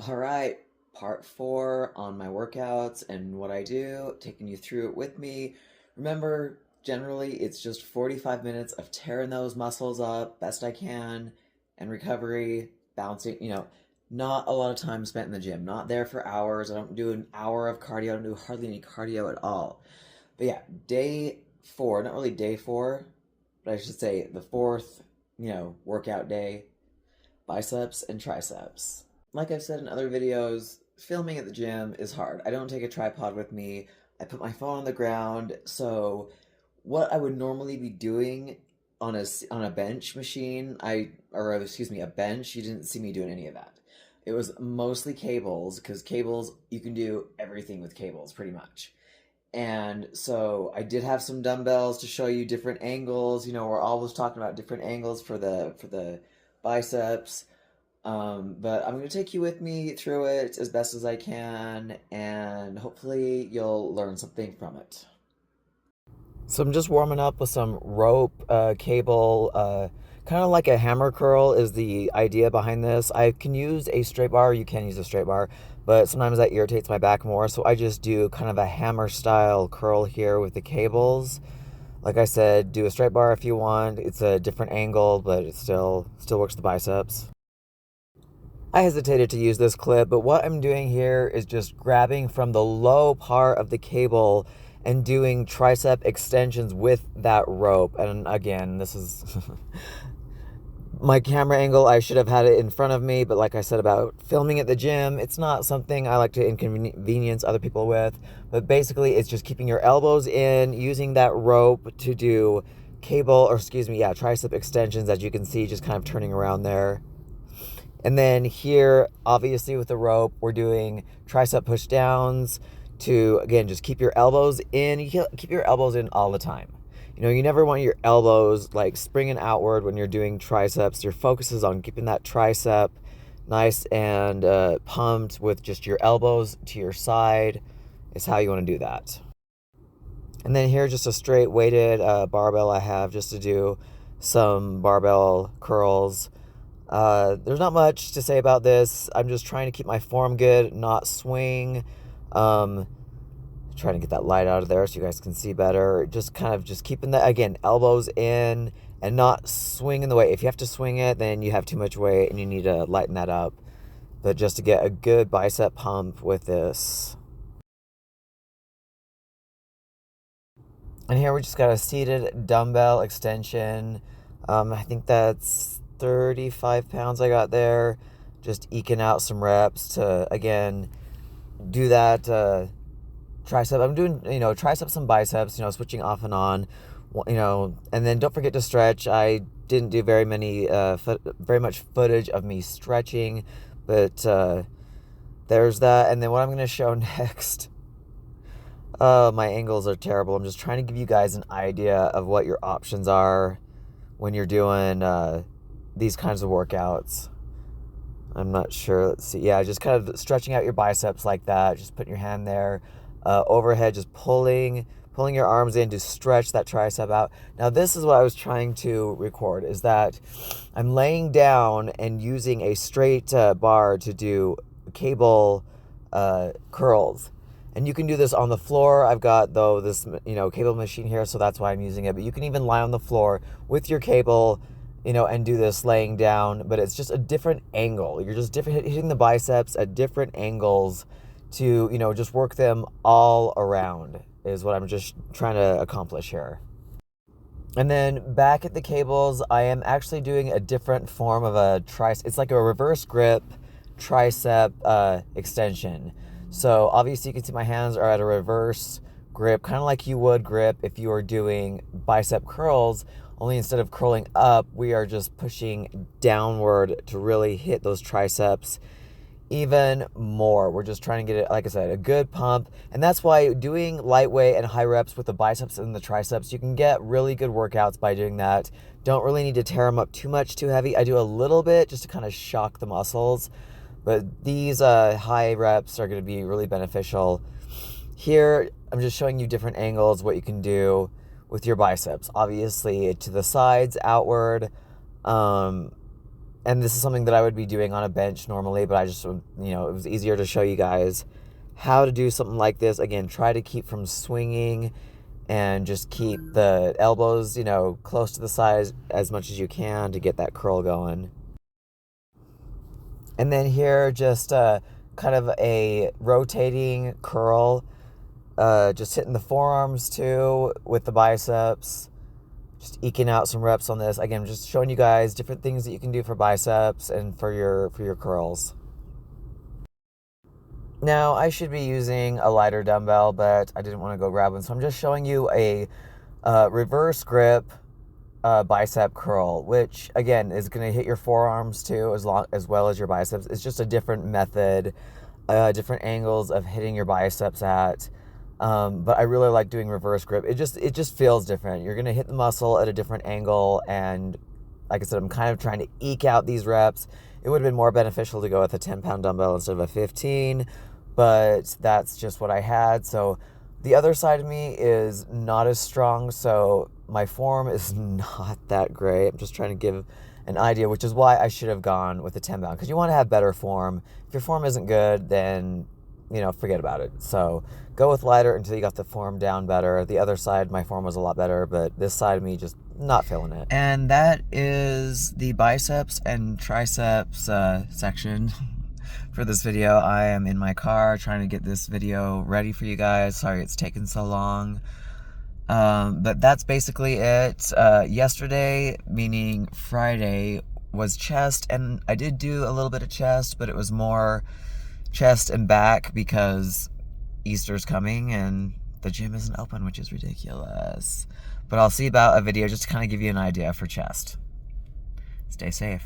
All right, part four on my workouts and what I do, taking you through it with me. Remember, generally it's just 45 minutes of tearing those muscles up best I can and recovery, bouncing, not a lot of time spent in the gym. Not there for hours. I don't do an hour of cardio. I don't do hardly any cardio at all. But yeah, day four, not really day four, but I should say the fourth, workout day, biceps and triceps. Like I've said in other videos, filming at the gym is hard. I don't take a tripod with me. I put my phone on the ground. So what I would normally be doing on a bench machine, a bench, you didn't see me doing any of that. It was mostly cables because cables, you can do everything with cables pretty much. And so I did have some dumbbells to show you different angles. We're always talking about different angles for the biceps. But I'm going to take you with me through it as best as I can, and hopefully you'll learn something from it. So I'm just warming up with some rope, cable, kind of like a hammer curl is the idea behind this. I can use a straight bar, you can use a straight bar, but sometimes that irritates my back more, so I just do kind of a hammer style curl here with the cables. Like I said, do a straight bar if you want. It's a different angle, but it still works the biceps. I hesitated to use this clip, but what I'm doing here is just grabbing from the low part of the cable and doing tricep extensions with that rope. And again, this is my camera angle. I should have had it in front of me, but like I said about filming at the gym, it's not something I like to inconvenience other people with. But basically, it's just keeping your elbows in, using that rope to do tricep extensions, as you can see, just kind of turning around there. And then here, obviously with the rope, we're doing tricep push downs to, again, just keep your elbows in. You keep your elbows in all the time. You never want your elbows like springing outward when you're doing triceps. Your focus is on keeping that tricep nice and pumped with just your elbows to your side is how you want to do that. And then here, just a straight weighted barbell I have just to do some barbell curls. There's not much to say about this. I'm just trying to keep my form good, not swing. Trying to get that light out of there so you guys can see better. Just keeping that, again, elbows in and not swinging the weight. If you have to swing it, then you have too much weight and you need to lighten that up. But just to get a good bicep pump with this. And here we just got a seated dumbbell extension. I think that's 35 pounds I got there. Just eking out some reps to, again, do that tricep. I'm doing, triceps and biceps, switching off and on, and then don't forget to stretch. I didn't do very much footage of me stretching, but there's that. And then what I'm going to show next, my angles are terrible. I'm just trying to give you guys an idea of what your options are when you're doing these kinds of workouts. I'm not sure. Let's see. Yeah, just kind of stretching out your biceps like that. Just putting your hand there overhead, just pulling your arms in to stretch that tricep out. Now, this is what I was trying to record, is that I'm laying down and using a straight bar to do cable curls. And you can do this on the floor. I've got, though, this, cable machine here, so that's why I'm using it. But you can even lie on the floor with your cable, and do this laying down, but it's just a different angle. You're just hitting the biceps at different angles to, just work them all around is what I'm just trying to accomplish here. And then back at the cables, I am actually doing a different form of a tricep. It's like a reverse grip tricep extension. So obviously you can see my hands are at a reverse grip, kind of like you would grip if you were doing bicep curls. Only instead of curling up, we are just pushing downward to really hit those triceps even more. We're just trying to get it, like I said, a good pump. And that's why doing lightweight and high reps with the biceps and the triceps, you can get really good workouts by doing that. Don't really need to tear them up too much, too heavy. I do a little bit just to kind of shock the muscles. But these high reps are going to be really beneficial. Here, I'm just showing you different angles, what you can do with your biceps. Obviously to the sides, outward, And this is something that I would be doing on a bench normally, but I just, it was easier to show you guys how to do something like this. Again, try to keep from swinging and just keep the elbows, close to the side as much as you can to get that curl going. And then here, just kind of a rotating curl, just hitting the forearms too with the biceps. Just eking out some reps on this. Again, just showing you guys different things that you can do for biceps and for your curls. Now, I should be using a lighter dumbbell, but I didn't want to go grab one. So I'm just showing you a reverse grip bicep curl, which again is going to hit your forearms too, as well as your biceps. It's just a different method, different angles of hitting your biceps at. But I really like doing reverse grip. It just feels different. You're going to hit the muscle at a different angle. And like I said, I'm kind of trying to eke out these reps. It would have been more beneficial to go with a 10-pound dumbbell instead of a 15, but that's just what I had. So the other side of me is not as strong. So my form is not that great. I'm just trying to give an idea, which is why I should have gone with a 10-pound, because you want to have better form. If your form isn't good, then forget about it. So go with lighter until you got the form down better. The other side, my form was a lot better, but this side of me just not feeling it. And that is the biceps and triceps section for this video. I am in my car trying to get this video ready for you guys. Sorry it's taken so long. But that's basically it. Yesterday, meaning Friday, was chest, and I did do a little bit of chest, but it was more chest and back because Easter's coming and the gym isn't open, which is ridiculous. But I'll see about a video just to kind of give you an idea for chest. Stay safe.